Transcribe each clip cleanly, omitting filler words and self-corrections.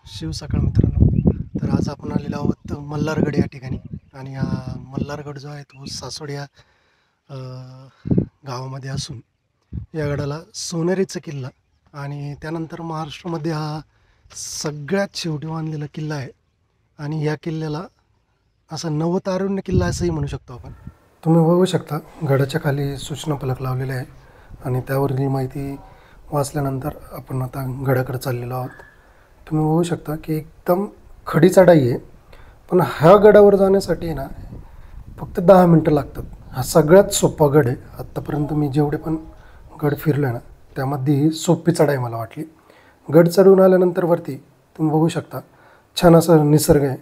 शिवसकाळ मित्रांनो. तर आज आपण आलेलो आहोत मल्हारगड या ठिकाणी. आणि हा मल्हारगड जो आहे तो सासवड या अ, गावामध्ये असून या गडाला सोनेरीचा किल्ला आणि त्यानंतर महाराष्ट्रामध्ये हा सगळ्यात शेवटी बांधलेला किल्ला आहे. आणि या किल्ल्याला असा नवतारुण्य किल्ला असंही म्हणू शकतो आपण. तुम्ही बघू शकता गडाच्या खाली सूचना फलक लावलेले आहे आणि त्यावरील माहिती वाचल्यानंतर आपण आता गडाकडे चाललेलो आहोत. तुम्ही बघू शकता की एकदम खडी चढाई आहे, पण ह्या गडावर जाण्यासाठी आहे ना फक्त 10 मिनटं लागतात. हा सगळ्यात सोपा गड आहे. आत्तापर्यंत मी जेवढे पण गड फिरलो आहे ना त्यामध्ये ही सोपी चढाई मला वाटली. गड चढून आल्यानंतर वरती तुम्ही बघू शकता छान असा निसर्ग आहे.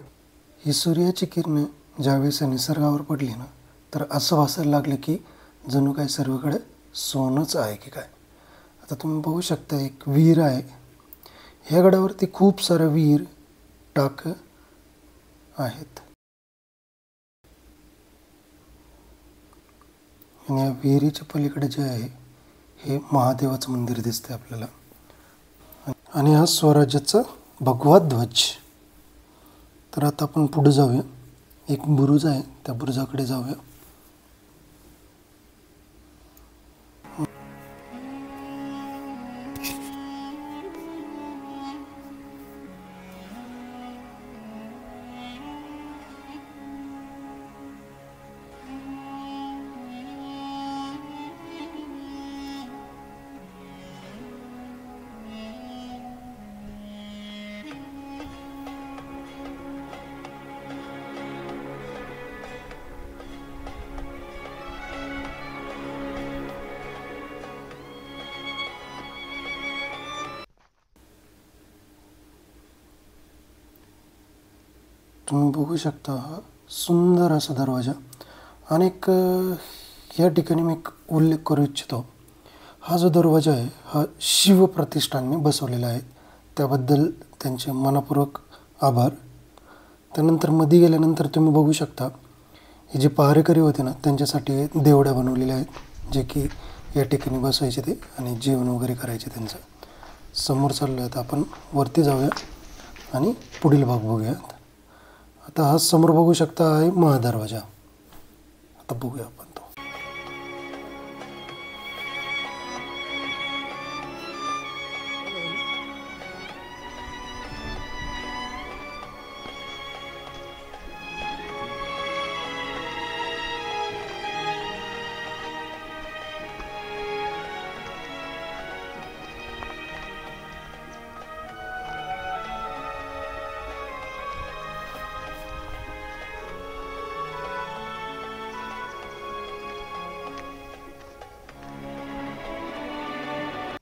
ही सूर्याची किरणे ज्यावेळेस या निसर्गावर पडली ना तर असं वासायला लागलं की जणू काय सर्वीकडे सोनंच आहे की काय. आता तुम्ही बघू शकता एक विहीर आहे. ह्या गडावरती खूप साऱ्या विहीर टाक आहेत आणि या विहिरीच्या पलीकडे जे आहे हे महादेवाचं मंदिर दिसतंय आपल्याला. आणि हा स्वराज्याचा भगवा ध्वज. तर आता आपण पुढे जाऊया. एक बुरुज आहे, त्या बुरुजाकडे जाऊया. तुम्ही बघू शकता हा सुंदर असा दरवाजा. आणि एक या ठिकाणी मी एक उल्लेख करू इच्छितो. हा जो दरवाजा आहे हा शिवप्रतिष्ठानने बसवलेला आहे, त्याबद्दल त्यांचे मनपूर्वक आभार. त्यानंतर मध्ये गेल्यानंतर तुम्ही बघू शकता हे जे पहारेकरी होते ना त्यांच्यासाठी देवड्या बनवलेल्या आहेत, जे की या ठिकाणी बसायचे ते आणि जेवण वगैरे करायचे त्यांचं. समोर चाललो आहे, आता आपण वरती जाऊया आणि पुढील भाग बघूयात. आता हा समोर बघू शकता आहे महादरवाजा. आता बघूया आपण तो.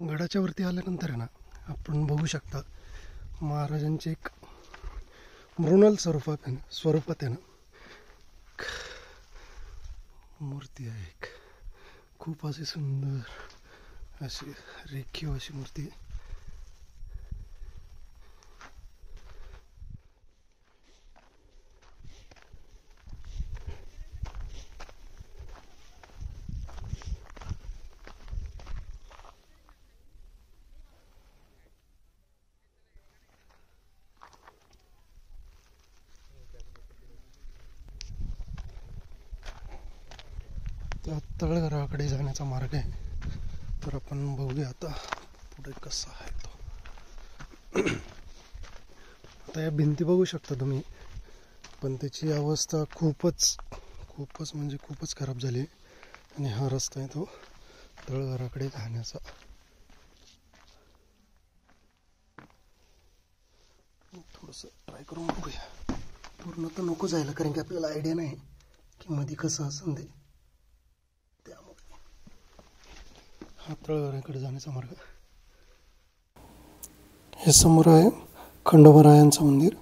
गडाच्या वरती आल्यानंतर आहे ना आपण बघू शकता महाराजांचे एक मृणाल स्वरूपात आहे ना मूर्ती आहे. एक खूप अशी सुंदर अशी रेखीव अशी मूर्ती आहे. त्या तळघराकडे जाण्याचा मार्ग आहे, तर आपण बघूया आता पुढे कसा आहे तो. आता या भिंती बघू शकता तुम्ही, पण त्याची अवस्था खूपच म्हणजे खूपच खराब झाली आहे. आणि हा रस्ता आहे तो तळघराकडे जाण्याचा. थोडंसं ट्राय करून बघूया. पूर्ण तर नको जायला, कारण की आपल्याला आयडिया नाही की मध्ये कसं असेल ते. त्यामुळे हा तळघराकडे जाण्याचा मार्ग. हे समोर आहे खंडोबारायांचं मंदिर,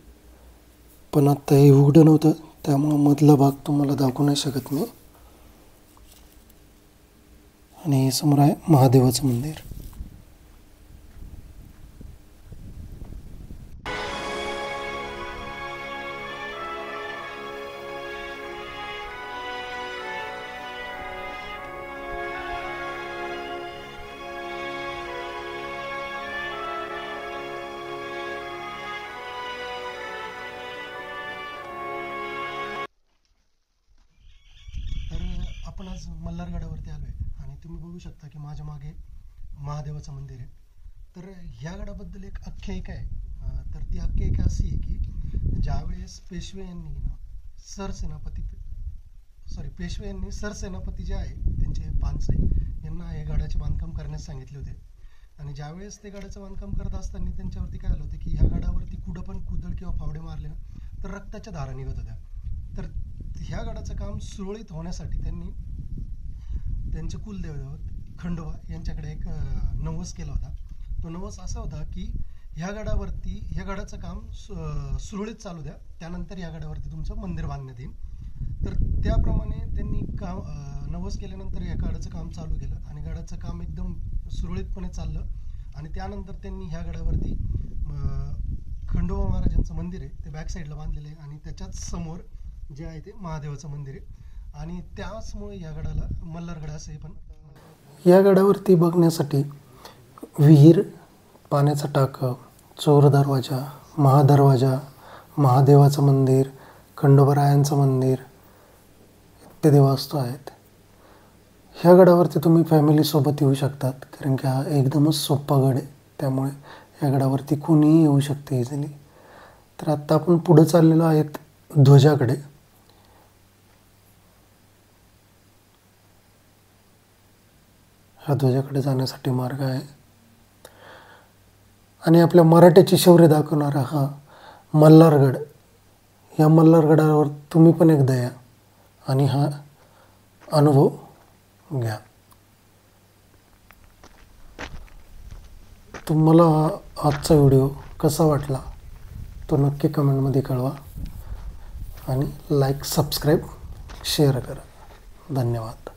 पण आता हे उघडं नव्हतं त्यामुळं मधला भाग तुम्हाला दाखवू नाही शकत मी. आणि हे समोर आहे महादेवाचं मंदिर. आपण आज मल्हारगडावरती आलो आहे आणि तुम्ही बघू शकता की माझ्या मागे महादेवाचं मंदिर आहे. तर ह्या गडाबद्दल एक आख्यायिका आहे. तर ती आख्यायिका अशी आहे की ज्यावेळेस पेशवे यांनी सरसेनापती जे आहे त्यांचे पानसई यांना हे गडाचे बांधकाम करण्यास सांगितले होते. आणि ज्यावेळेस ते गडाचं बांधकाम करत असताना त्यांच्यावरती काय आलं होतं की ह्या गडावरती कुठं पण कुदळ किंवा फावडे मारले ना तर रक्ताच्या धारा निघत होत्या. तर ह्या गडाचं काम सुरळीत होण्यासाठी त्यांनी त्यांचे कुलदैवत खंडोबा यांच्याकडे एक नवस केला होता. तो नवस असा होता की ह्या गडाचं काम सुरळीत चालू द्या, त्यानंतर या गडावरती तुमचं मंदिर बांधण्यात येईल. तर त्याप्रमाणे त्यांनी नवस केल्यानंतर या गडाचं काम चालू केलं आणि गडाचं काम एकदम सुरळीतपणे चाललं. आणि त्यानंतर त्यांनी ह्या गडावरती खंडोबा महाराजांचं मंदिर आहे ते बॅक साईडला बांधलेलं आहे आणि त्याच्याच समोर जे आहे ते महादेवाचं मंदिर आहे आणि त्याचमुळे या गडाला मल्हारगड असंही पण. या गडावरती बघण्यासाठी विहीर, पाण्याचा टाकं, चोर दरवाजा, महादरवाजा, महादेवाचं मंदिर, खंडोबारायांचं मंदिर इत्यादी वास्तू आहेत. ह्या गडावरती तुम्ही फॅमिलीसोबत येऊ शकतात कारण की हा एकदमच सोपा गड आहे, त्यामुळे या गडावरती कोणीही येऊ शकते इझिली. तर आत्ता आपण पुढे चाललेलो आहेत ध्वजाकडे. ह्या ध्वजाकडे जाण्यासाठी मार्ग आहे आणि आपल्या मराठ्याचे शौर्य दाखवणारा हा मल्हारगड. या मल्हारगडावर तुम्ही पण एकदा या आणि हा अनुभव घ्या. तुम्हाला आजचा व्हिडिओ कसा वाटला तो नक्की कमेंटमध्ये कळवा आणि लाईक, सबस्क्राईब, शेअर करा. धन्यवाद.